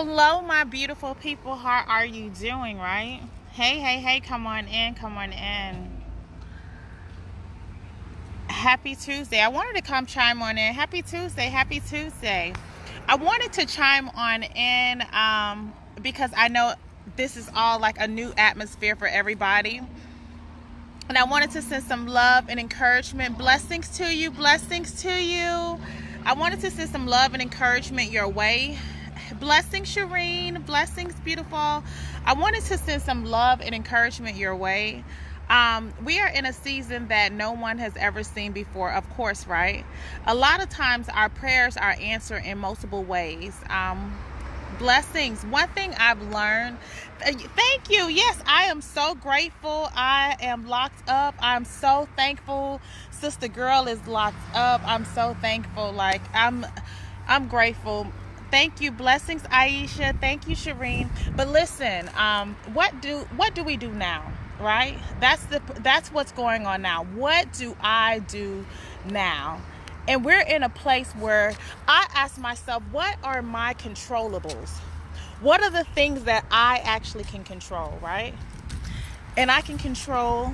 Hello, my beautiful people. How are you doing, right? Hey, come on in, come on in. Happy Tuesday. I wanted to come chime on in. Happy Tuesday. I wanted to chime on in because I know this is all like a new atmosphere for everybody. And I wanted to send some love and encouragement. Blessings to you. I wanted to send some love and encouragement your way. Blessings, Shireen. Blessings, beautiful. I wanted to send some love and encouragement your way. We are in a season that no one has ever seen before, of course, right? A lot of times our prayers are answered in multiple ways. Blessings. One thing I've learned, thank you. Yes, I am so grateful. I am locked up. I'm so thankful. Sister girl is locked up. I'm so thankful. Like I'm grateful. Thank you. Blessings, Aisha. Thank you, Shireen. But listen, what do we do now? Right? That's what's going on now. What do I do now? And we're in a place where I ask myself, what are my controllables? What are the things that I actually can control, right? And I can control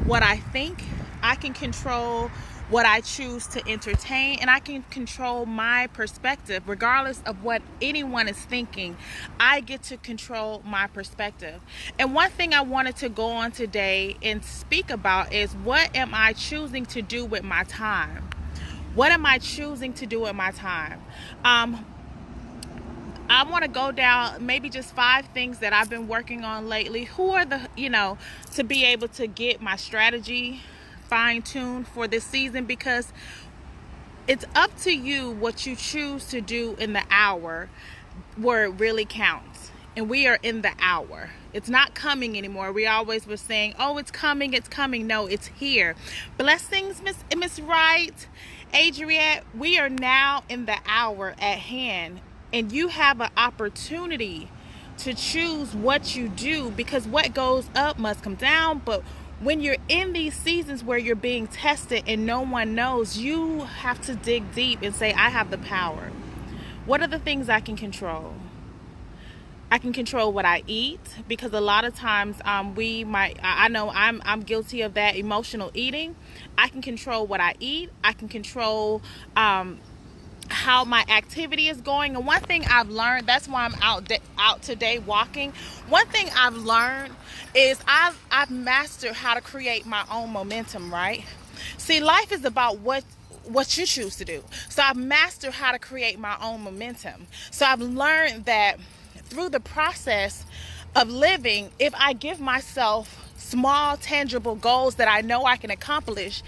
what I think. I can control what I choose to entertain, and I can control my perspective regardless of what anyone is thinking. I get to control my perspective. And one thing I wanted to go on today and speak about is, what am I choosing to do with my time? What am I choosing to do with my time? I want to go down maybe just 5 things that I've been working on lately. Who are to be able to get my strategy fine-tuned for this season, because it's up to you what you choose to do in the hour where it really counts. And we are in the hour. It's not coming anymore. We always were saying, oh, it's coming. No, it's here. Blessings, Miss Wright, Adriette. We are now in the hour at hand, and you have an opportunity to choose what you do, because what goes up must come down. But when you're in these seasons where you're being tested and no one knows, you have to dig deep and say, I have the power. What are the things I can control? I can control what I eat, because a lot of times I know I'm guilty of that, emotional eating. I can control what I eat. I can control how my activity is going. And one thing I've learned, that's why I'm out today walking. One thing I've learned is I've mastered how to create my own momentum, right? See, life is about what you choose to do. So I've mastered how to create my own momentum. So I've learned that through the process of living, if I give myself small, tangible goals that I know I can accomplish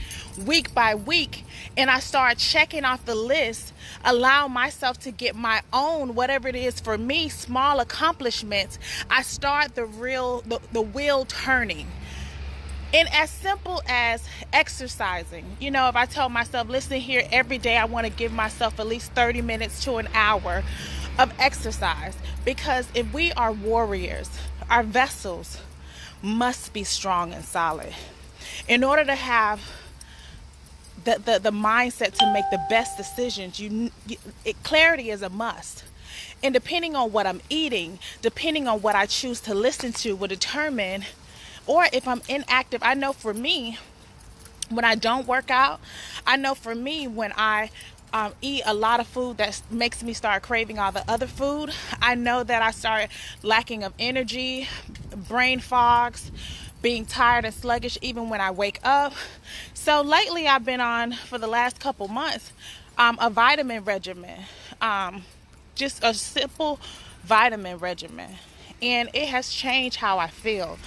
week by week, and I start checking off the list, allow myself to get my own, whatever it is for me, small accomplishments, I start the wheel turning. And as simple as exercising, if I tell myself, listen here, every day I want to give myself at least 30 minutes to an hour of exercise, because if we are warriors, our vessels must be strong and solid. In order to have the mindset to make the best decisions, clarity is a must. And depending on what I'm eating, depending on what I choose to listen to, will determine, or if I'm inactive. I know for me, when I don't work out, I know for me, when I eat a lot of food that makes me start craving all the other food, I know that I start lacking of energy, brain fogs, being tired and sluggish even when I wake up. So lately I've been on, for the last couple months, a vitamin regimen, just a simple vitamin regimen, and it has changed how I feel.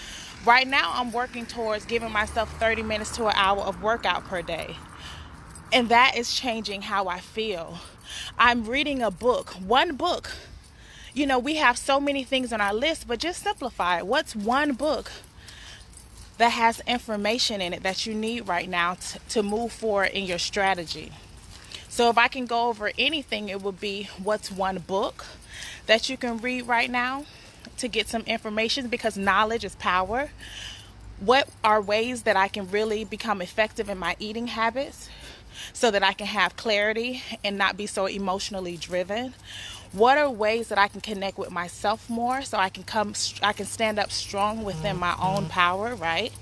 Right now I'm working towards giving myself 30 minutes to an hour of workout per day. And that is changing how I feel. I'm reading one book. We have so many things on our list, but just simplify it. What's one book that has information in it that you need right now to move forward in your strategy? So if I can go over anything, it would be, what's one book that you can read right now to get some information, because knowledge is power. What are ways that I can really become effective in my eating habits, so that I can have clarity and not be so emotionally driven? What are ways that I can connect with myself more so I can stand up strong within my own power, right?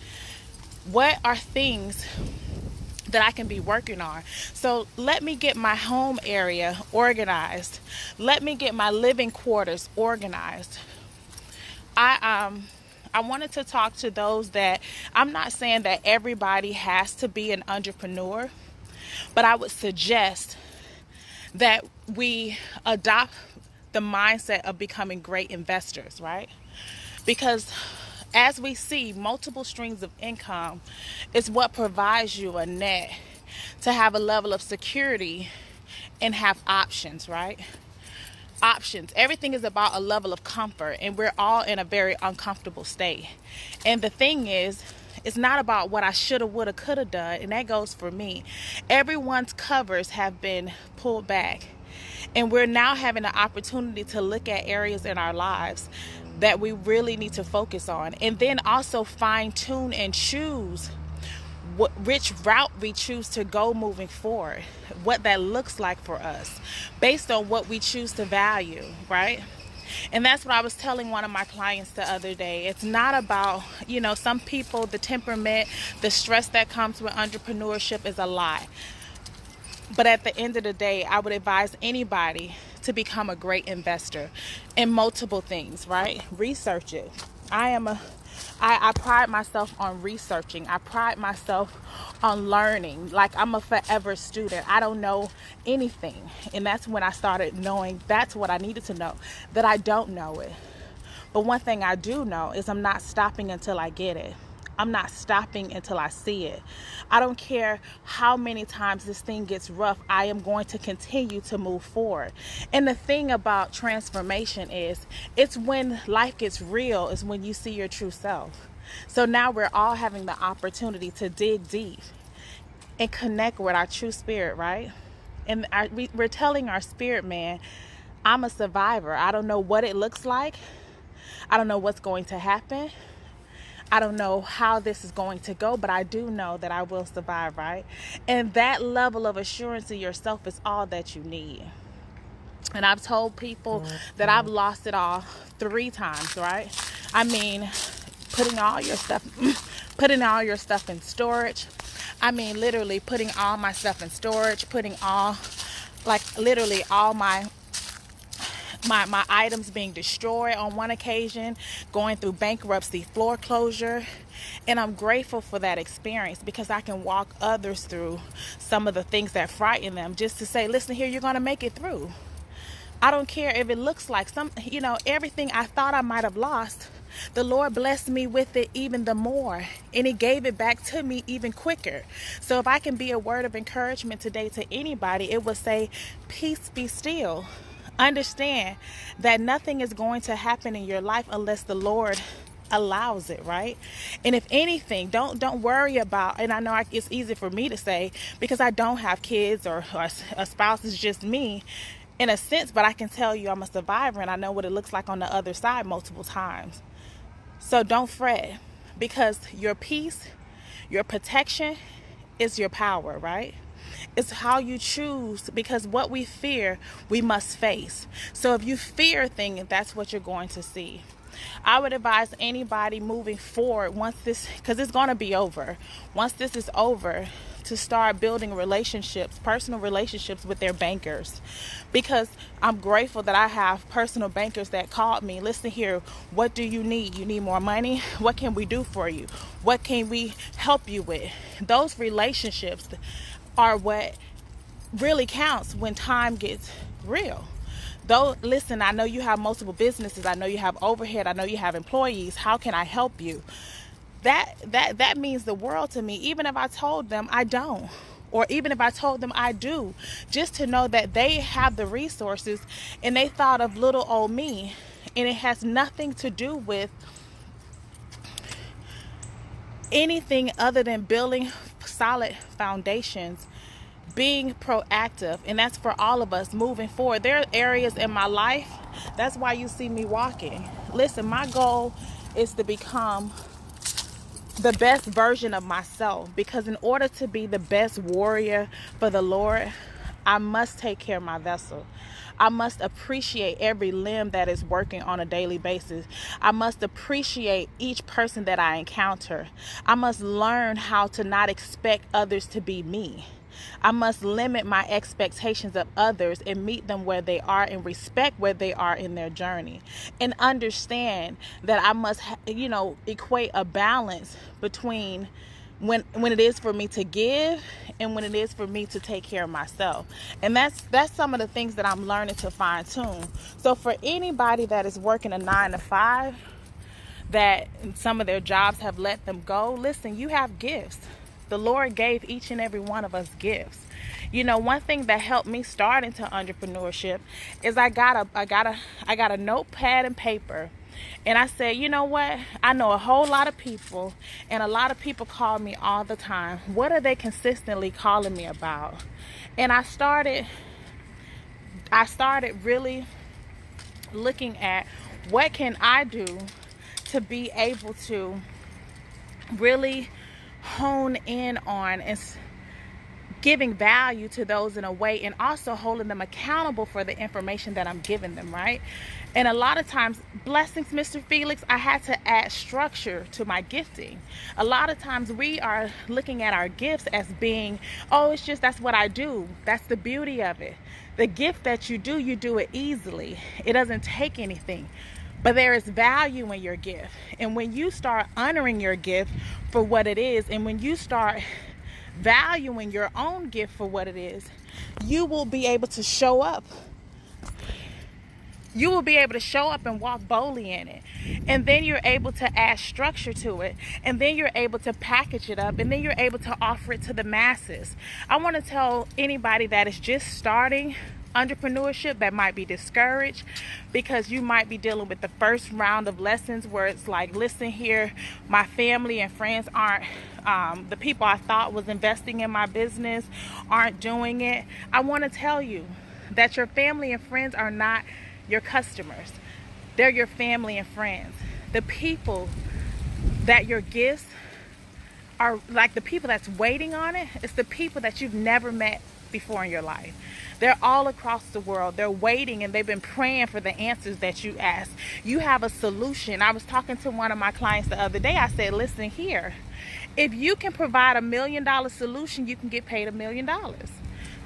What are things that I can be working on? So let me get my home area organized. Let me get my living quarters organized. I wanted to talk to those that, I'm not saying that everybody has to be an entrepreneur, but I would suggest that we adopt the mindset of becoming great investors, right? Because as we see, multiple streams of income is what provides you a net to have a level of security and have options, right? Options. Everything is about a level of comfort, and we're all in a very uncomfortable state. And the thing is, it's not about what I shoulda, woulda, coulda done, and that goes for me. Everyone's covers have been pulled back, and we're now having the opportunity to look at areas in our lives that we really need to focus on, and then also fine tune and choose which route we choose to go moving forward, what that looks like for us based on what we choose to value, right? And that's what I was telling one of my clients the other day. It's not about, some people, the temperament, the stress that comes with entrepreneurship is a lot. But at the end of the day, I would advise anybody to become a great investor in multiple things, right? Research it. I pride myself on researching. I pride myself on learning. Like, I'm a forever student. I don't know anything. And that's when I started knowing that's what I needed to know, that I don't know it. But one thing I do know is I'm not stopping until I get it. I'm not stopping until I see it. I don't care how many times this thing gets rough, I am going to continue to move forward. And the thing about transformation is, it's when life gets real, is when you see your true self. So now we're all having the opportunity to dig deep and connect with our true spirit, right? And we're telling our spirit man, I'm a survivor. I don't know what it looks like. I don't know what's going to happen. I don't know how this is going to go, but I do know that I will survive, right? And that level of assurance in yourself is all that you need. And I've told people that I've lost it all 3 times, right? I mean, putting all your stuff in storage. I mean, literally putting all my stuff in storage, literally all my items being destroyed on one occasion, going through bankruptcy, foreclosure. And I'm grateful for that experience because I can walk others through some of the things that frighten them, just to say, listen here, you're going to make it through. I don't care if it looks like everything I thought I might have lost, the Lord blessed me with it even the more, and He gave it back to me even quicker. So if I can be a word of encouragement today to anybody, it would say, peace, be still. Understand that nothing is going to happen in your life unless the Lord allows it, right? And if anything, don't worry about, and I know it's easy for me to say because I don't have kids or a spouse, is just me in a sense, but I can tell you I'm a survivor and I know what it looks like on the other side multiple times. So don't fret, because your peace, your protection is your power, right? It's how you choose, because what we fear, we must face. So if you fear a thing, that's what you're going to see. I would advise anybody moving forward, because it's going to be over. Once this is over, to start building relationships, personal relationships with their bankers. Because I'm grateful that I have personal bankers that called me. Listen here, what do you need? You need more money? What can we do for you? What can we help you with? Those relationships are what really counts when time gets real. Though, listen, I know you have multiple businesses. I know you have overhead. I know you have employees. How can I help you? That means the world to me. Even if I told them I don't, or even if I told them I do, just to know that they have the resources and they thought of little old me, and it has nothing to do with anything other than building solid foundations, being proactive. And that's for all of us moving forward. There are areas in my life, that's why you see me walking. Listen, my goal is to become the best version of myself, because in order to be the best warrior for the Lord, I must take care of my vessel. I must appreciate every limb that is working on a daily basis. I must appreciate each person that I encounter. I must learn how to not expect others to be me. I must limit my expectations of others and meet them where they are and respect where they are in their journey, and understand that I must, equate a balance between when it is for me to give and when it is for me to take care of myself. And that's some of the things that I'm learning to fine tune. So for anybody that is working a 9 to 5, that some of their jobs have let them go, listen, you have gifts. The Lord gave each and every one of us gifts. One thing that helped me start into entrepreneurship is I got a notepad and paper, and I said, you know what? I know a whole lot of people, and a lot of people call me all the time. What are they consistently calling me about? And I started really looking at what can I do to be able to really hone in on and giving value to those in a way, and also holding them accountable for the information that I'm giving them, right? And a lot of times, blessings, Mr. Felix, I had to add structure to my gifting. A lot of times we are looking at our gifts as being, oh, it's just, that's what I do. That's the beauty of it. The gift that you do it easily. It doesn't take anything. But there is value in your gift. And when you start honoring your gift for what it is, and when you start valuing your own gift for what it is, you will be able to show up. You will be able to show up and walk boldly in it. And then you're able to add structure to it. And then you're able to package it up. And then you're able to offer it to the masses. I want to tell anybody that is just starting entrepreneurship that might be discouraged, because you might be dealing with the first round of lessons where it's like, listen here, my family and friends aren't, the people I thought was investing in my business aren't doing it. I want to tell you that your family and friends are not your customers. They're your family and friends. The people that your gifts are, like the people that's waiting on it, it's the people that you've never met before in your life. They're all across the world. They're waiting, and they've been praying for the answers that you ask. You have a solution. I was talking to one of my clients the other day. I said, listen here, if you can provide $1 million solution, you can get paid $1 million.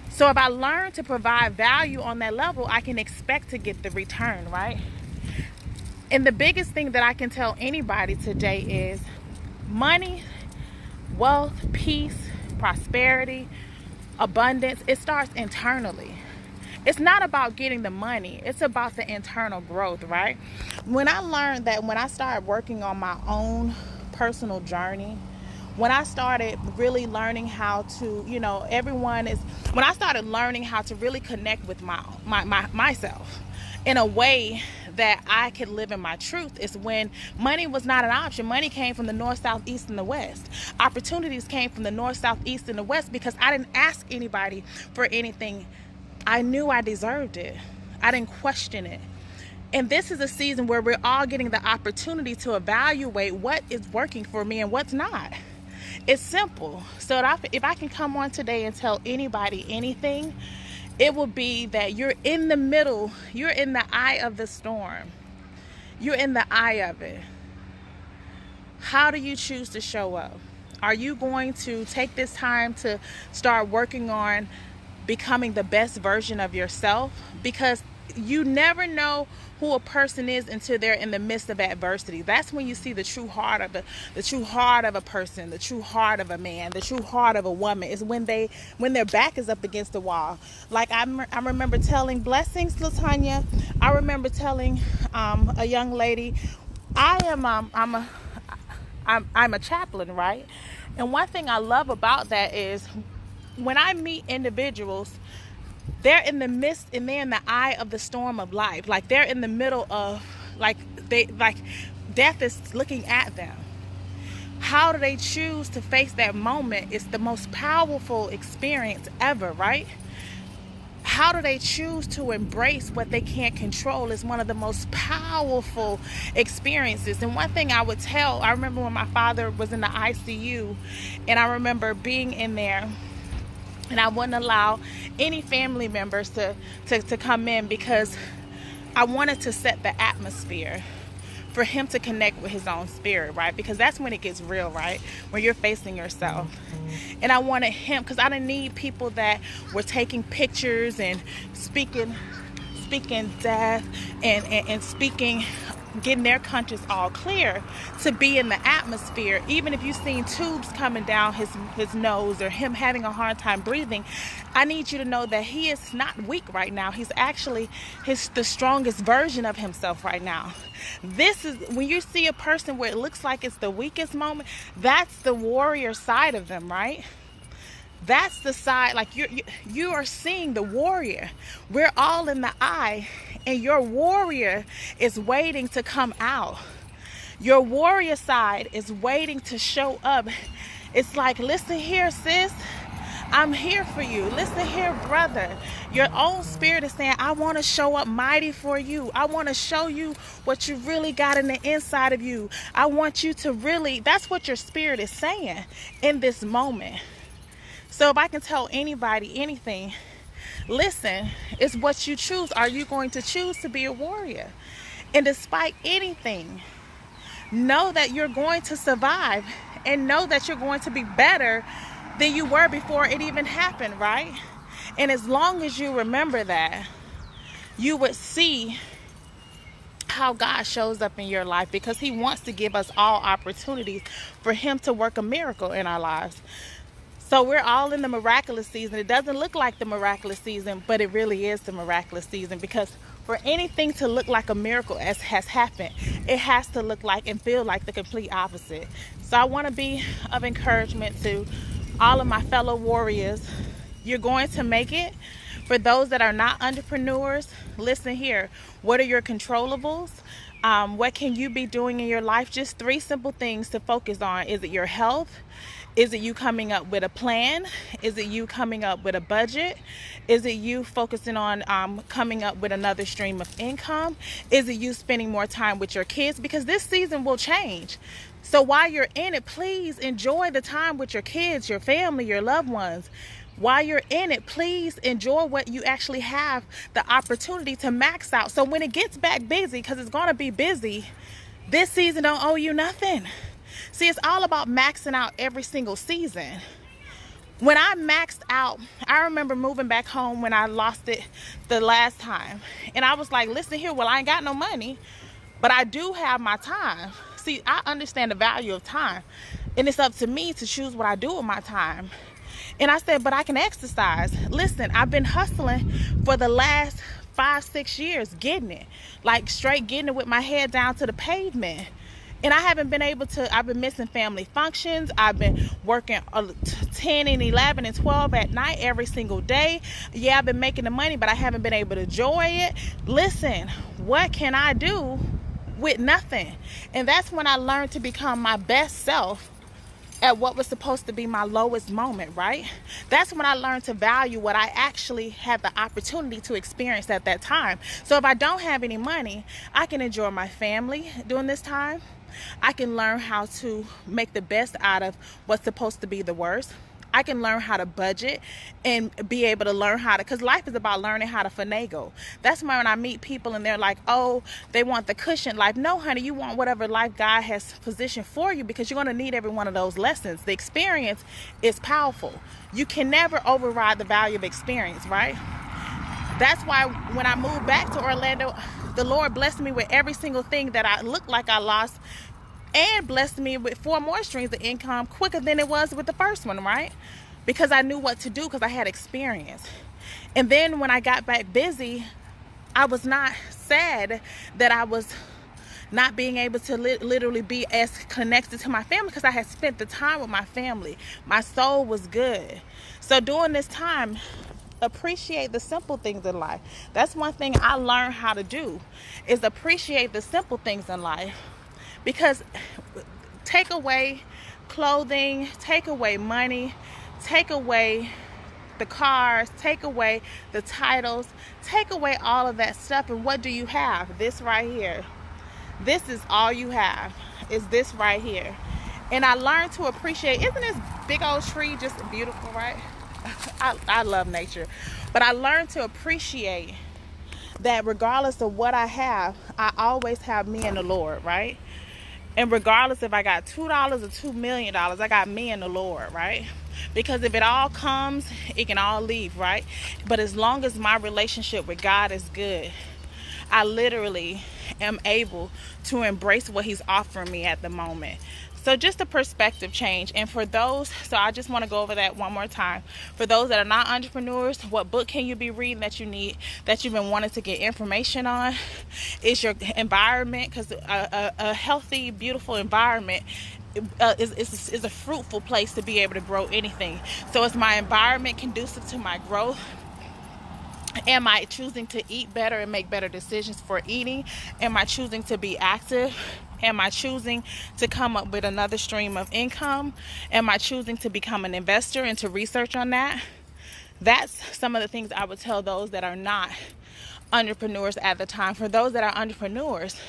So if I learn to provide value on that level, I can expect to get the return, right? And the biggest thing that I can tell anybody today is money, wealth, peace, prosperity, abundance, it starts internally. It's not about getting the money. It's about the internal growth, right? When I learned that, when I started working on my own personal journey, when I started really learning how to, when I started learning how to really connect with myself in a way that I could live in my truth, is when money was not an option. Money came from the north, south, east, and the west. Opportunities came from the north, south, east, and the west, because I didn't ask anybody for anything. I knew I deserved it. I didn't question it. And this is a season where we're all getting the opportunity to evaluate what is working for me and what's not. It's simple. So if I can come on today and tell anybody anything, it will be that you're in the middle, you're in the eye of the storm. You're in the eye of it. How do you choose to show up? Are you going to take this time to start working on becoming the best version of yourself? Because you never know who a person is until they're in the midst of adversity. That's when you see the true heart of the true heart of a person, the true heart of a man, the true heart of a woman. Is when their back is up against the wall. Like I remember telling, blessings, LaTanya. I remember telling a young lady, I'm a chaplain, right? And one thing I love about that is when I meet individuals, they're in the midst and they're in the eye of the storm of life. Like they're in the middle of, like death is looking at them. How do they choose to face that moment? It's the most powerful experience ever, right? How do they choose to embrace what they can't control is one of the most powerful experiences. And one thing I would tell, I remember when my father was in the ICU, and I remember being in there And I wouldn't allow any family members to come in, because I wanted to set the atmosphere for him to connect with his own spirit, right? Because that's when it gets real, right? When you're facing yourself. And I wanted him, because I didn't need people that were taking pictures and speaking death and speaking, getting their conscience all clear, to be in the atmosphere. Even if you've seen tubes coming down his nose, or him having a hard time breathing, I need you to know that he is not weak right now. He's actually the strongest version of himself right now. This is when you see a person where it looks like it's the weakest moment, that's the warrior side of them, right? That's the side, like you are seeing the warrior. We're all in the eye, and your warrior is waiting to come out. Your warrior side is waiting to show up. It's like, listen here, sis, I'm here for you. Listen here, brother. Your own spirit is saying, I want to show up mighty for you. I want to show you what you really got in the inside of you. I want you to really, that's what your spirit is saying in this moment. So if I can tell anybody anything, listen, it's what you choose. Are you going to choose to be a warrior? And despite anything, know that you're going to survive, and know that you're going to be better than you were before it even happened, right? And as long as you remember that, you would see how God shows up in your life, because he wants to give us all opportunities for him to work a miracle in our lives. So we're all in the miraculous season. It doesn't look like the miraculous season, but it really is the miraculous season, because for anything to look like a miracle as has happened, it has to look like and feel like the complete opposite. So I want to be of encouragement to all of my fellow warriors. You're going to make it. For those that are not entrepreneurs, listen here. What are your controllables? What can you be doing in your life? Just 3 simple things to focus on. Is it your health? Is it you coming up with a plan? Is it you coming up with a budget? Is it you focusing on coming up with another stream of income? Is it you spending more time with your kids? Because this season will change. So while you're in it, please enjoy the time with your kids, your family, your loved ones. While you're in it, please enjoy what you actually have the opportunity to max out. So when it gets back busy, because it's going to be busy, this season don't owe you nothing. See, it's all about maxing out every single season. When I maxed out, I remember moving back home when I lost it the last time. And I was like, listen here, well, I ain't got no money, but I do have my time. See, I understand the value of time. And it's up to me to choose what I do with my time. And I said, but I can exercise. Listen, I've been hustling for the last 5-6 years, getting it. Like straight getting it with my head down to the pavement. And I haven't been able to, I've been missing family functions. I've been working 10 and 11 and 12 at night every single day. Yeah, I've been making the money, but I haven't been able to enjoy it. Listen, what can I do with nothing? And that's when I learned to become my best self at what was supposed to be my lowest moment, right? That's when I learned to value what I actually had the opportunity to experience at that time. So if I don't have any money, I can enjoy my family during this time. I can learn how to make the best out of what's supposed to be the worst. I can learn how to budget and be able to learn how to, because life is about learning how to finagle. That's why when I meet people and they're like, oh, they want the cushion life. No, honey, you want whatever life God has positioned for you, because you're going to need every one of those lessons. The experience is powerful. You can never override the value of experience, right? That's why when I moved back to Orlando, the Lord blessed me with every single thing that I looked like I lost, and blessed me with 4 more streams of income quicker than it was with the first one, right? Because I knew what to do, because I had experience. And then when I got back busy, I was not sad that I was not being able to literally be as connected to my family, because I had spent the time with my family. My soul was good. So during this time, appreciate the simple things in life. That's one thing I learned how to do, is appreciate the simple things in life. Because take away clothing, take away money, take away the cars, take away the titles, take away all of that stuff, and what do you have? This right here. This is all you have, is this right here. And I learned to appreciate, isn't this big old tree just beautiful, right? I love nature. But I learned to appreciate that regardless of what I have, I always have me and the Lord, right? And regardless if I got $2 or $2 million, I got me and the Lord, right? Because if it all comes, it can all leave, right? But as long as my relationship with God is good, I literally am able to embrace what he's offering me at the moment. So just a perspective change. And for those, so I just want to go over that one more time. For those that are not entrepreneurs, what book can you be reading that you need, that you've been wanting to get information on? Is your environment, because a healthy, beautiful environment is a fruitful place to be able to grow anything. So is my environment conducive to my growth? Am I choosing to eat better and make better decisions for eating? Am I choosing to be active? Am I choosing to come up with another stream of income? Am I choosing to become an investor and to research on that? That's some of the things I would tell those that are not entrepreneurs at the time. For those that are entrepreneurs,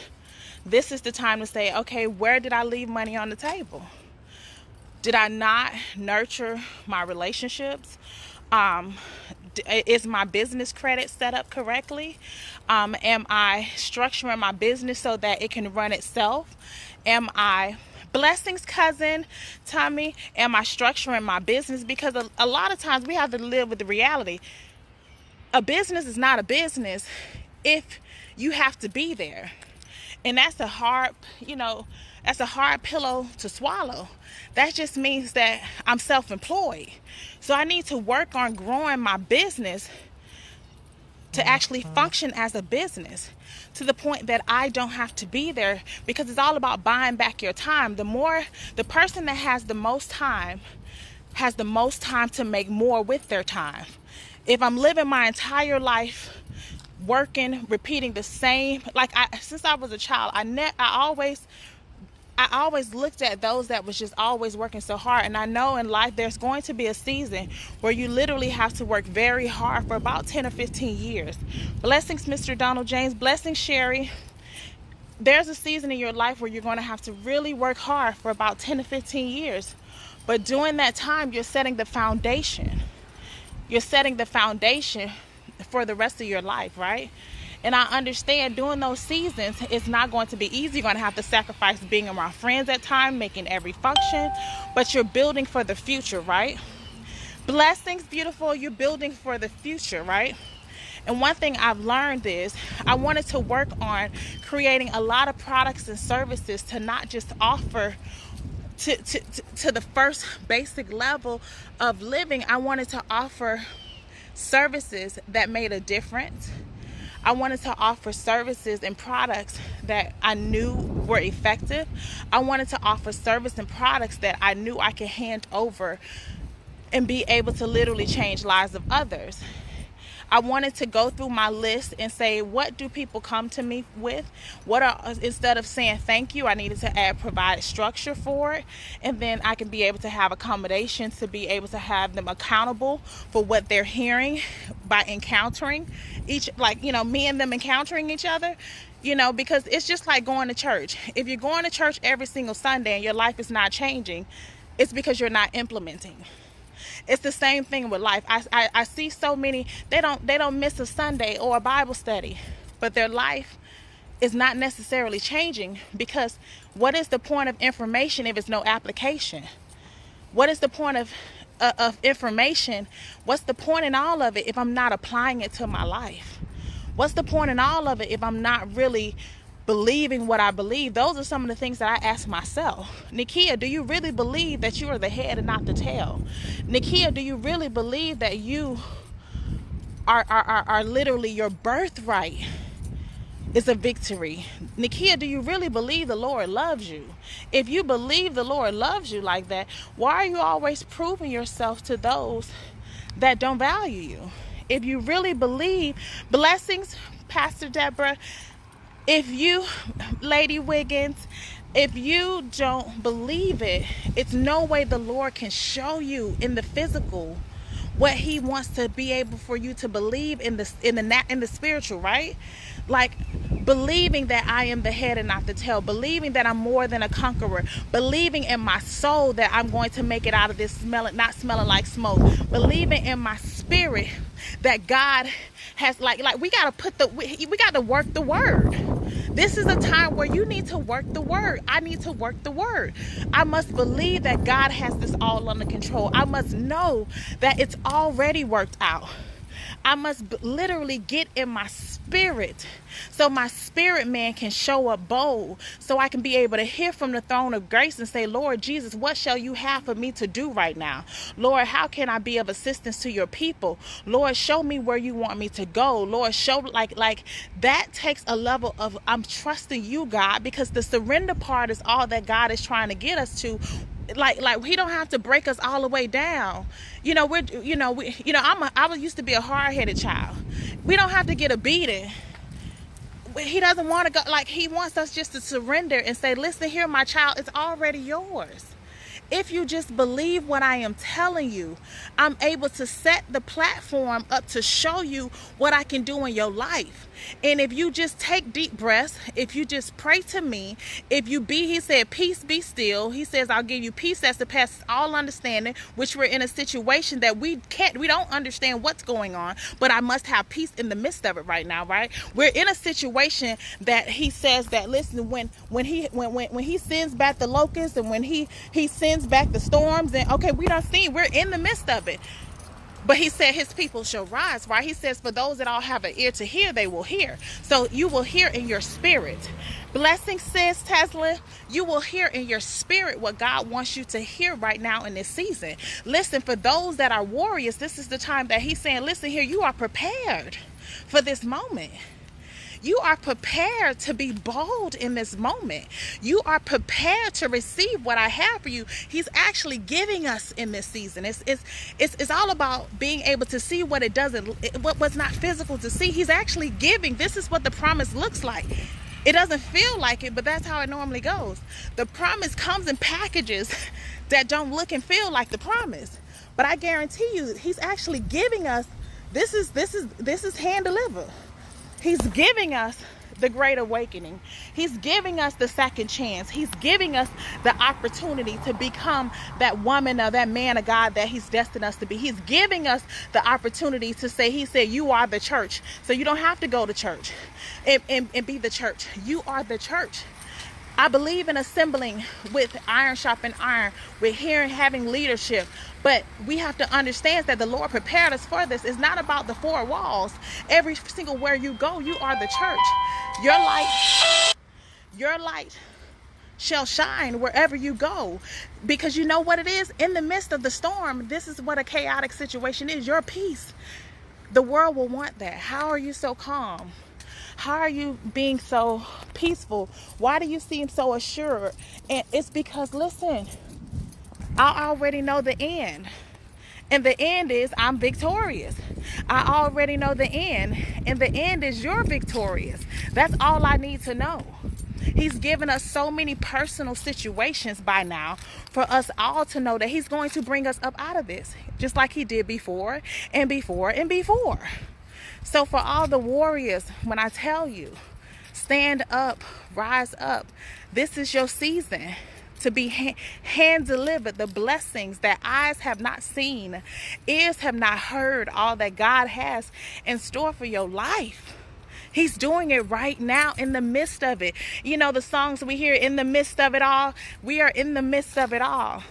this is the time to say, okay, where did I leave money on the table? Did I not nurture my relationships? Is my business credit set up correctly? Am I structuring my business so that it can run itself? Am I, blessings cousin Tommy, am I structuring my business? Because a lot of times we have to live with the reality. A business is not a business if you have to be there. And that's a hard pillow to swallow. That just means that I'm self-employed. So I need to work on growing my business to actually function as a business to the point that I don't have to be there, because it's all about buying back your time. The person that has the most time to make more with their time. If I'm living my entire life working, repeating the same, since I was a child, I always looked at those that was just always working so hard. And I know in life there's going to be a season where you literally have to work very hard for about 10 or 15 years. Blessings, Mr. Donald James. Blessings, Sherry. There's a season in your life where you're going to have to really work hard for about 10 to 15 years. But during that time, you're setting the foundation. You're setting the foundation for the rest of your life, right? And I understand during those seasons, it's not going to be easy. You're going to have to sacrifice being around friends at times, making every function, but you're building for the future, right? Blessings, beautiful. You're building for the future, right? And one thing I've learned is I wanted to work on creating a lot of products and services to not just offer to the first basic level of living. I wanted to offer services that made a difference. I wanted to offer services and products that I knew were effective. I wanted to offer service and products that I knew I could hand over and be able to literally change lives of others. I wanted to go through my list and say, what do people come to me with? Instead of saying thank you, I needed to provide structure for it. And then I can be able to have accommodations to be able to have them accountable for what they're hearing by encountering me and them encountering each other. Because it's just like going to church. If you're going to church every single Sunday and your life is not changing, it's because you're not implementing. It's the same thing with life. I see so many, they don't miss a Sunday or a Bible study, but their life is not necessarily changing, because what is the point of information if it's no application? What is the point of information? What's the point in all of it if I'm not applying it to my life? What's the point in all of it if I'm not really believing what I believe? Those are some of the things that I ask myself. Nekia, do you really believe that you are the head and not the tail? Nekia, do you really believe that you are literally your birthright is a victory? Nekia, do you really believe the Lord loves you? If you believe the Lord loves you like that, why are you always proving yourself to those that don't value you? If you really believe, blessings, Pastor Deborah, if you, Lady Wiggins, if you don't believe it, it's no way the Lord can show you in the physical what He wants to be able for you to believe in the spiritual, right? believing that I am the head and not the tail, believing that I'm more than a conqueror, believing in my soul that I'm going to make it out of this not smelling like smoke, believing in my spirit that God has like we got to work the word. This is a time where you need to work the word. I need to work the word. I must believe that God has this all under control. I must know that it's already worked out. I must literally get in my spirit so my spirit man can show up bold, so I can be able to hear from the throne of grace and say, Lord Jesus, what shall you have for me to do right now? Lord, how can I be of assistance to your people? Lord, show me where you want me to go. Lord, show like that takes a level of I'm trusting you, God, because the surrender part is all that God is trying to get us to. Like he don't have to break us all the way down. I used to be a hard-headed child. We don't have to get a beating. He doesn't want to go, he wants us just to surrender and say, listen here, my child, it's already yours. If you just believe what I am telling you, I'm able to set the platform up to show you what I can do in your life. And if you just take deep breaths, if you just pray to me, he said, peace be still. He says, I'll give you peace that surpasses all understanding, which we're in a situation that we don't understand what's going on, but I must have peace in the midst of it right now, right? We're in a situation that he says that, listen, when he sends back the locusts and when he sends back the storms, and okay, we're in the midst of it. But he said his people shall rise, right? He says for those that all have an ear to hear, they will hear. So you will hear in your spirit. Blessings, sis Tesla. You will hear in your spirit what God wants you to hear right now in this season. Listen, for those that are warriors, this is the time that he's saying, listen here, you are prepared for this moment. You are prepared to be bold in this moment. You are prepared to receive what I have for you. He's actually giving us in this season. It's all about being able to see what what's not physical to see. He's actually giving. This is what the promise looks like. It doesn't feel like it, but that's how it normally goes. The promise comes in packages that don't look and feel like the promise. But I guarantee you, he's actually giving us. This is hand delivered. He's giving us the great awakening. He's giving us the second chance. He's giving us the opportunity to become that woman or that man of God that he's destined us to be. He's giving us the opportunity to say, he said, you are the church. So you don't have to go to church and be the church. You are the church. I believe in assembling with iron sharpened iron, with having leadership. But we have to understand that the Lord prepared us for this. It's not about the four walls. Every single where you go, you are the church. Your light shall shine wherever you go. Because you know what it is? In the midst of the storm, this is what a chaotic situation is. Your peace. The world will want that. How are you so calm? How are you being so peaceful? Why do you seem so assured? And it's because, listen, I already know the end. And the end is I'm victorious. I already know the end. And the end is you're victorious. That's all I need to know. He's given us so many personal situations by now for us all to know that he's going to bring us up out of this. Just like he did before and before and before. So for all the warriors, when I tell you, stand up, rise up, this is your season to be hand delivered the blessings that eyes have not seen, ears have not heard, all that God has in store for your life. He's doing it right now in the midst of it. You know, the songs we hear, in the midst of it all, we are in the midst of it all.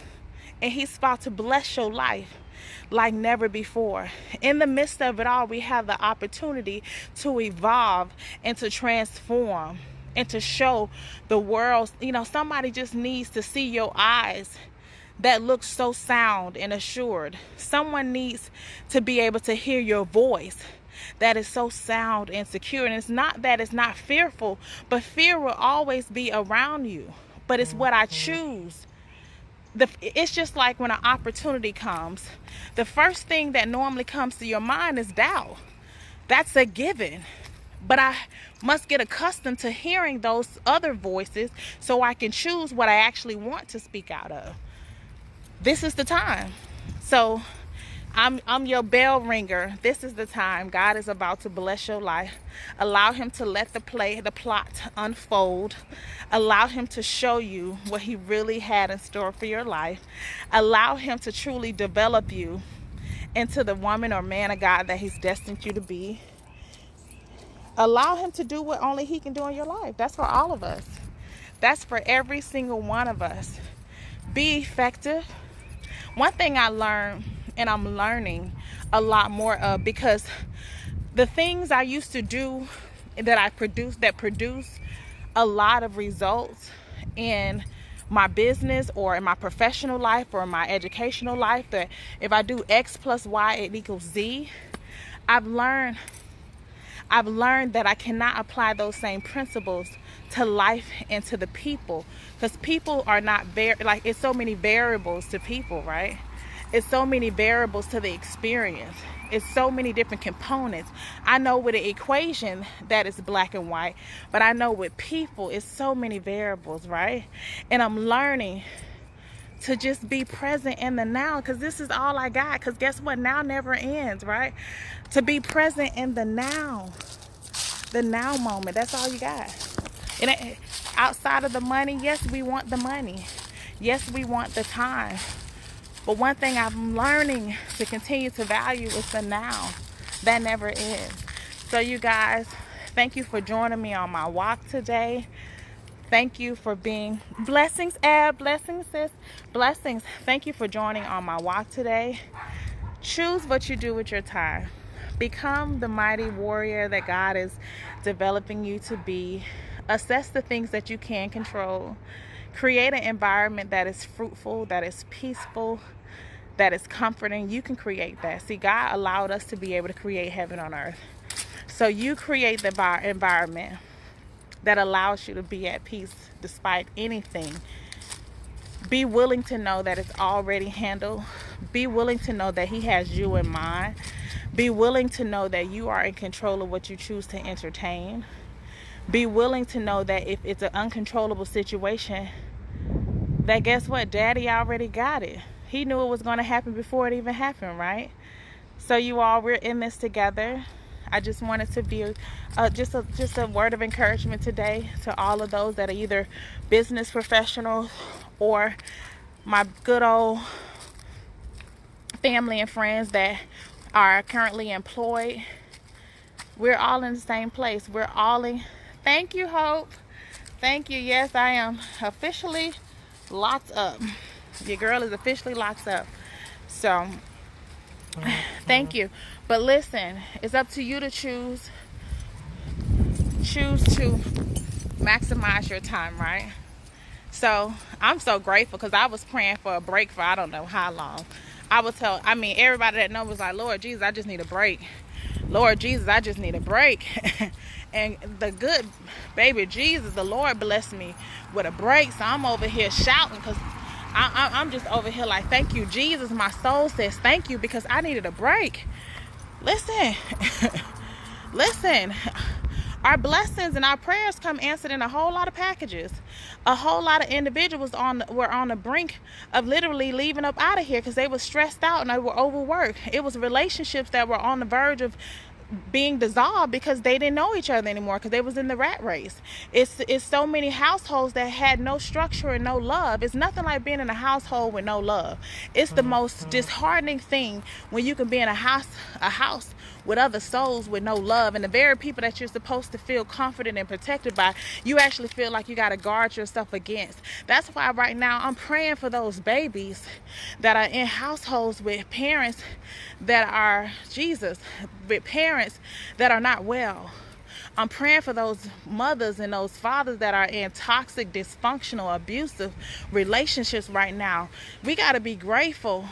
And he's about to bless your life like never before. In the midst of it all, we have the opportunity to evolve and to transform and to show the world. You know, somebody just needs to see your eyes that look so sound and assured. Someone needs to be able to hear your voice that is so sound and secure. And it's not that it's not fearful, but fear will always be around you. But it's what I choose. It's just like when an opportunity comes, the first thing that normally comes to your mind is doubt. That's a given. But I must get accustomed to hearing those other voices so I can choose what I actually want to speak out of. This is the time. So I'm your bell ringer. This is the time. God is about to bless your life. Allow him to let the plot unfold. Allow him to show you what he really had in store for your life. Allow him to truly develop you into the woman or man of God that he's destined you to be. Allow him to do what only he can do in your life. That's for all of us. That's for every single one of us. Be effective. One thing I learned, and I'm learning a lot more of, because the things I used to do that produce a lot of results in my business or in my professional life or in my educational life, that if I do X plus Y, it equals Z. I've learned that I cannot apply those same principles to life and to the people, because people are not like, it's so many variables to people, right? It's so many variables to the experience. It's so many different components. I know with an equation that is black and white, but I know with people it's so many variables, right? And I'm learning to just be present in the now, because this is all I got. Because guess what? Now never ends, right? To be present in the now moment. That's all you got. And outside of the money, yes, we want the money. Yes, we want the time. But one thing I'm learning to continue to value is the now. That never ends. So you guys, thank you for joining me on my walk today. Thank you for being blessings, Ab, blessings, sis, blessings. Thank you for joining on my walk today. Choose what you do with your time. Become the mighty warrior that God is developing you to be. Assess the things that you can control. Create an environment that is fruitful, that is peaceful, that is comforting. You can create that. See, God allowed us to be able to create heaven on earth. So you create the environment that allows you to be at peace despite anything. Be willing to know that it's already handled. Be willing to know that he has you in mind. Be willing to know that you are in control of what you choose to entertain. Be willing to know that if it's an uncontrollable situation, that guess what? Daddy already got it. He knew it was going to happen before it even happened, right? So you all, we're in this together. I just wanted to be just a word of encouragement today to all of those that are either business professionals or my good old family and friends that are currently employed. We're all in the same place. We're all in. Thank you, Hope. Thank you. Yes, I am officially locked up. Your girl is officially locked up. So thank you. But listen, it's up to you to choose to maximize your time, right? So I'm so grateful, because I was praying for a break for I don't know how long. Everybody that knows was like, Lord Jesus, I just need a break. Lord Jesus, I just need a break. And the good baby Jesus, the Lord blessed me with a break. So I'm over here shouting, because I'm just over here like, thank you, Jesus. My soul says thank you, because I needed a break. Listen, listen. Our blessings and our prayers come answered in a whole lot of packages. A whole lot of individuals were on the brink of literally leaving up out of here because they were stressed out and they were overworked. It was relationships that were on the verge of being dissolved because they didn't know each other anymore, because they was in the rat race. It's so many households that had no structure and no love. It's nothing like being in a household with no love. It's the most disheartening thing when you can be in a house with other souls with no love, and the very people that you're supposed to feel confident and protected by, you actually feel like you got to guard yourself against. That's why right now I'm praying for those babies that are in households with parents that are with parents that are not well. I'm praying for those mothers and those fathers that are in toxic, dysfunctional, abusive relationships right now. We got to be grateful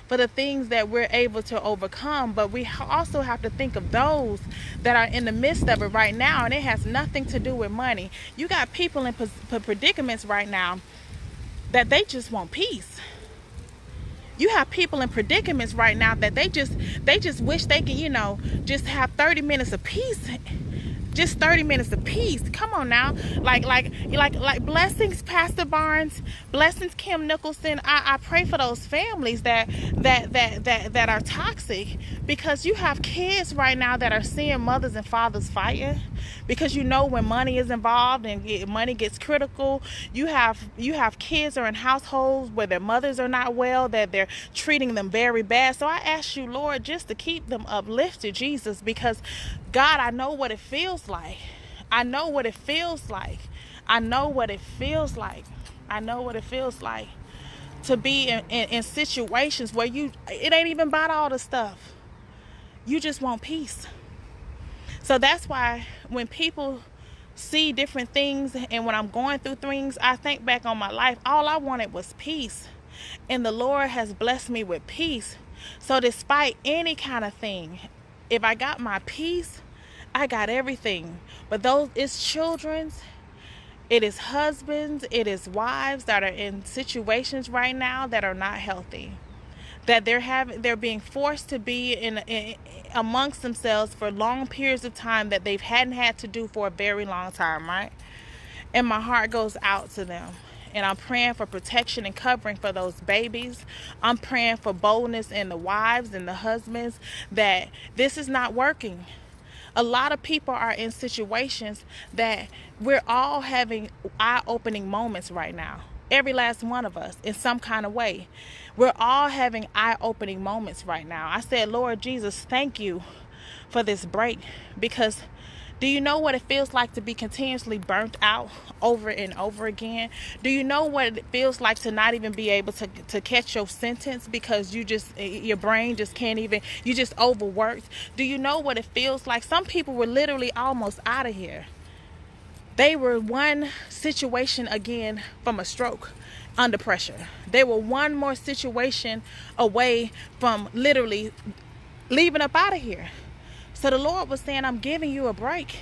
for the things that we're able to overcome, but we also have to think of those that are in the midst of it right now, and it has nothing to do with money. You got people in predicaments right now that they just want peace. You have people in predicaments right now that they just wish they could, just have 30 minutes of peace, just 30 minutes of peace. Come on now. Like blessings, Pastor Barnes, blessings, Kim Nicholson. I pray for those families that are toxic, because you have kids right now that are seeing mothers and fathers fighting, because you know when money is involved and money gets critical, you have kids are in households where their mothers are not well, that they're treating them very bad. So I ask you, Lord, just to keep them uplifted, Jesus, because God, I know what it feels like. I know what it feels like. I know what it feels like. I know what it feels like to be in situations where it ain't even about all the stuff. You just want peace. So that's why when people see different things, and when I'm going through things, I think back on my life, all I wanted was peace. And the Lord has blessed me with peace. So despite any kind of thing, if I got my peace, I got everything. But it's children's, it is husbands, it is wives that are in situations right now that are not healthy, that they're being forced to be in amongst themselves for long periods of time that they hadn't had to do for a very long time, right? And my heart goes out to them. And I'm praying for protection and covering for those babies. I'm praying for boldness in the wives and the husbands, that this is not working. A lot of people are in situations that we're all having eye-opening moments right now. Every last one of us, in some kind of way. We're all having eye-opening moments right now. I said, Lord Jesus, thank you for this break, because do you know what it feels like to be continuously burnt out over and over again? Do you know what it feels like to not even be able to catch your sentence because your brain just can't even, you just overworked? Do you know what it feels like? Some people were literally almost out of here. They were one situation again from a stroke under pressure. They were one more situation away from literally leaving up out of here. So the Lord was saying, I'm giving you a break.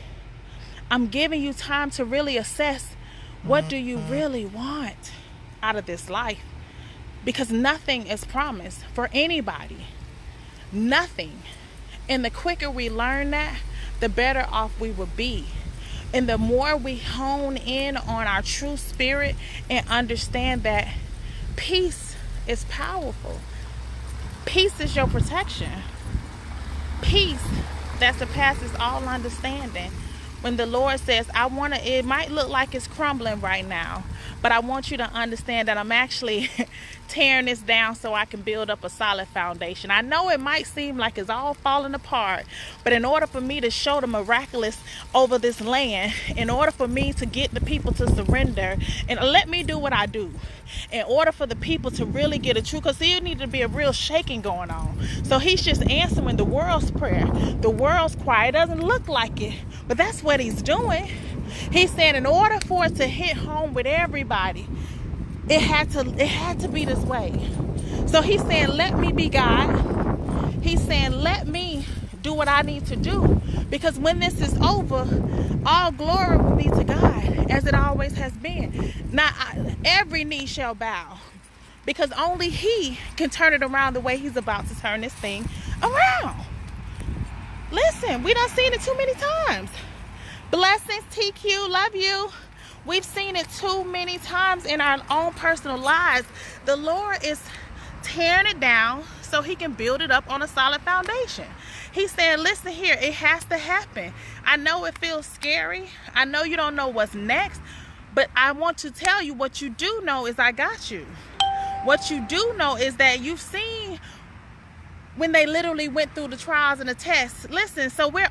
I'm giving you time to really assess, what do you really want out of this life? Because nothing is promised for anybody. Nothing. And the quicker we learn that, the better off we will be. And the more we hone in on our true spirit and understand that peace is powerful. Peace is your protection. Peace that surpasses all understanding. When the Lord says, it might look like it's crumbling right now, but I want you to understand that I'm actually tearing this down so I can build up a solid foundation. I know it might seem like it's all falling apart, but in order for me to show the miraculous over this land, in order for me to get the people to surrender, and let me do what I do, in order for the people to really get a true, because there needs to be a real shaking going on. So he's just answering the world's prayer, the world's cry. It doesn't look like it, but that's what he's doing. He's saying in order for it to hit home with everybody, it had to be this way. So he's saying, let me be God. He's saying, let me do what I need to do. Because when this is over, all glory will be to God, as it always has been. Now, every knee shall bow, because only he can turn it around the way he's about to turn this thing around. Listen, we done seen it too many times. Blessings, TQ, love you. We've seen it too many times in our own personal lives. The Lord is tearing it down so he can build it up on a solid foundation. He's saying, listen here, it has to happen. I know it feels scary. I know you don't know what's next, but I want to tell you what you do know is I got you. What you do know is that you've seen when they literally went through the trials and the tests. Listen, so we're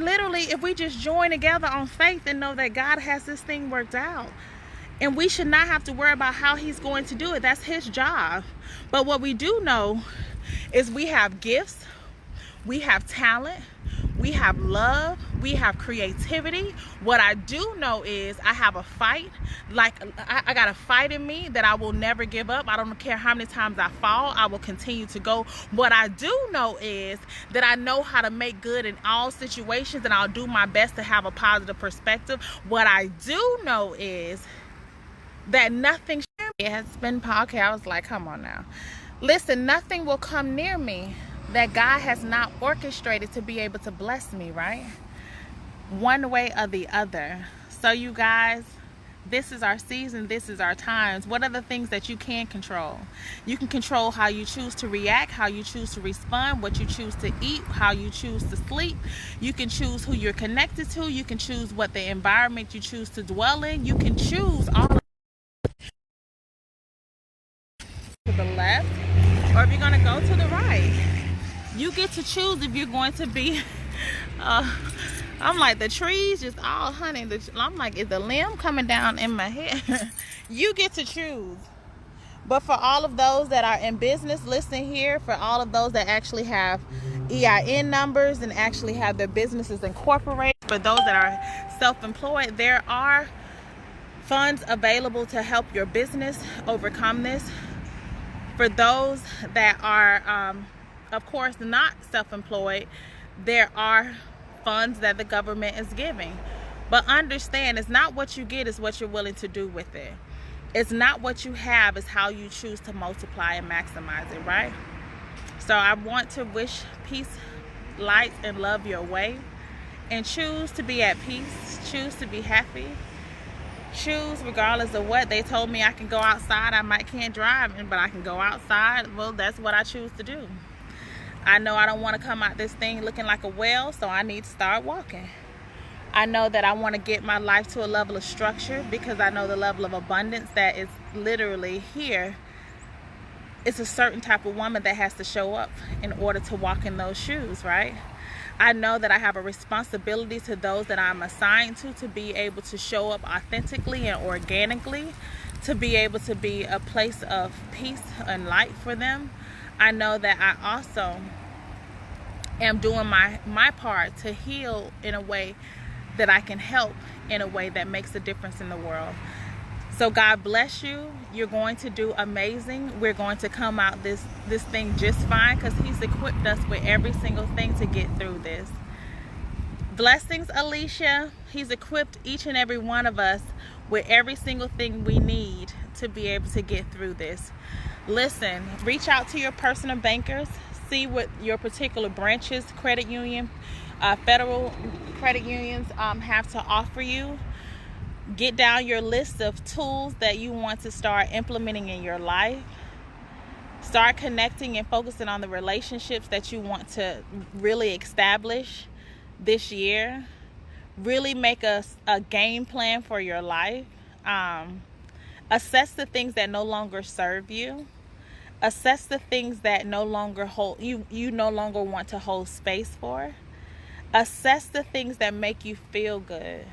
literally, if we just join together on faith and know that God has this thing worked out, and we should not have to worry about how he's going to do it. That's his job. But what we do know is we have gifts, we have talent, we have love, we have creativity. What I do know is I have a fight. Like I got a fight in me that I will never give up. I don't care how many times I fall, I will continue to go. What I do know is that I know how to make good in all situations, and I'll do my best to have a positive perspective. What I do know is that nothing, it has been, okay, I was like, come on now. Listen, nothing will come near me that God has not orchestrated to be able to bless me, right? one way or the other. So you guys, this is our season, this is our times. What are the things that you can control? You can control how you choose to react, how you choose to respond, what you choose to eat, how you choose to sleep. You can choose who you're connected to. You can choose what the environment you choose to dwell in. You can choose all to the left, or if you're going to go to the right. You get to choose if you're going to be I'm like, the trees just all honey. I'm like, is the limb coming down in my head? You get to choose. But for all of those that are in business, listen here, for all of those that actually have EIN numbers and actually have their businesses incorporated, for those that are self-employed, there are funds available to help your business overcome this. For those that are, of course, not self-employed, there are funds that the government is giving. But understand, it's not what you get, it's what you're willing to do with it. It's not what you have, it's how you choose to multiply and maximize it, right? So I want to wish peace, light, and love your way. And choose to be at peace. Choose to be happy. Choose regardless of what. They told me I can go outside. I can't drive, but I can go outside. Well, that's what I choose to do. I know I don't want to come out this thing looking like a whale, so I need to start walking. I know that I want to get my life to a level of structure because I know the level of abundance that is literally here. It's a certain type of woman that has to show up in order to walk in those shoes, right? I know that I have a responsibility to those that I'm assigned to be able to show up authentically and organically, to be able to be a place of peace and light for them. I know that I also am doing my part to heal in a way that I can help in a way that makes a difference in the world. So God bless you. You're going to do amazing. We're going to come out this thing just fine because He's equipped us with every single thing to get through this. Blessings, Alicia. He's equipped each and every one of us with every single thing we need to be able to get through this. Listen, reach out to your personal bankers. See what your particular branches, credit union, federal credit unions have to offer you. Get down your list of tools that you want to start implementing in your life. Start connecting and focusing on the relationships that you want to really establish this year. Really make a game plan for your life. Assess the things that no longer serve you. Assess the things that no longer hold you no longer want to hold space for. Assess the things that make you feel good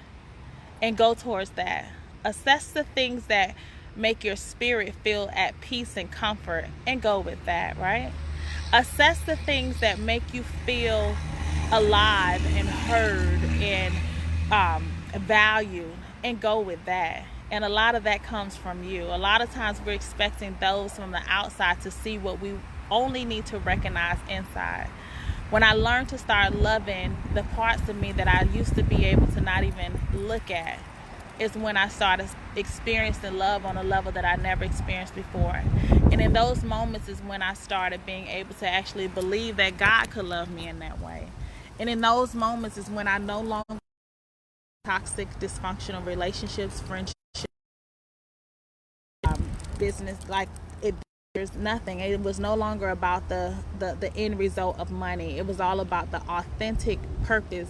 and go towards that. Assess the things that make your spirit feel at peace and comfort and go with that, right? Assess the things that make you feel alive and heard and valued and go with that. And a lot of that comes from you. A lot of times we're expecting those from the outside to see what we only need to recognize inside. When I learned to start loving the parts of me that I used to be able to not even look at, is when I started experiencing love on a level that I never experienced before. And in those moments is when I started being able to actually believe that God could love me in that way. And in those moments is when I no longer toxic, dysfunctional relationships, friendships, business, like it. There's nothing. It was no longer about the end result of money. It was all about the authentic purpose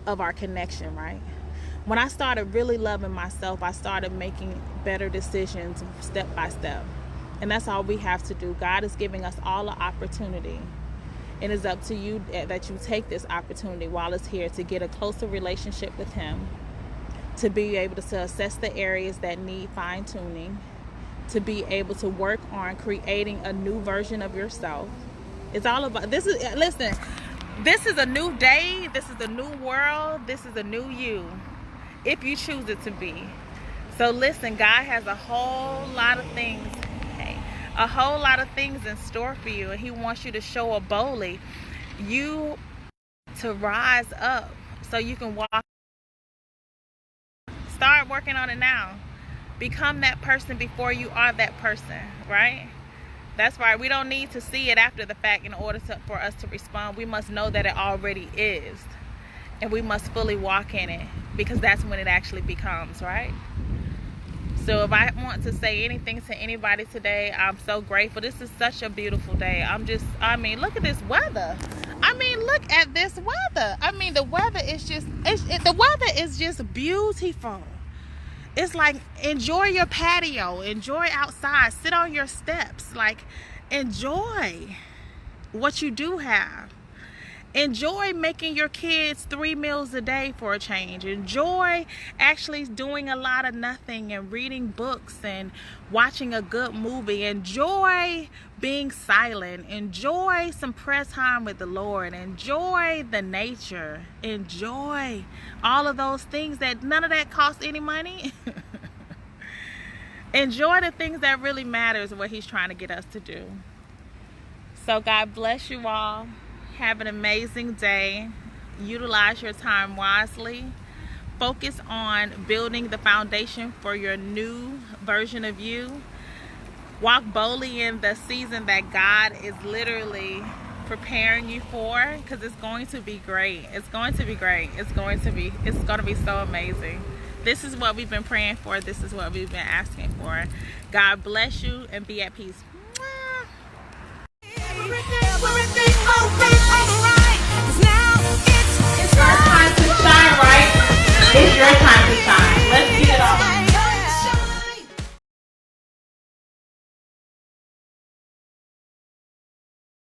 of our connection, right? When I started really loving myself, I started making better decisions step by step. And that's all we have to do. God is giving us all the opportunity. And it's up to you that you take this opportunity while it's here to get a closer relationship with Him, to be able to assess the areas that need fine-tuning, to be able to work on creating a new version of yourself. It's all about, this is a new day, this is a new world, this is a new you, if you choose it to be. So listen, God has a whole lot of things, in store for you, and He wants you to show up boldly, you to rise up so you can walk. Start working on it now. Become that person before you are that person, right? That's right. We don't need to see it after the fact in order for us to respond. We must know that it already is. and we must fully walk in it, because that's when it actually becomes, right? So if I want to say anything to anybody today, I'm so grateful. This is such a beautiful day. I mean, look at this weather. I mean, look at this weather. I mean, the weather is just beautiful. It's like, enjoy your patio, enjoy outside, sit on your steps, like, enjoy what you do have. Enjoy making your kids 3 meals a day for a change. Enjoy actually doing a lot of nothing and reading books and watching a good movie. Enjoy being silent. Enjoy some prayer time with the Lord. Enjoy the nature. Enjoy all of those things that none of that costs any money. Enjoy the things that really matters, what He's trying to get us to do. So God bless you all. Have an amazing day. Utilize your time wisely. Focus on building the foundation for your new version of you. Walk boldly in the season that God is literally preparing you for, because it's going to be great. It's going to be great. It's going to be so amazing. This is what we've been praying for. This is what we've been asking for. God bless you and be at peace. Mwah.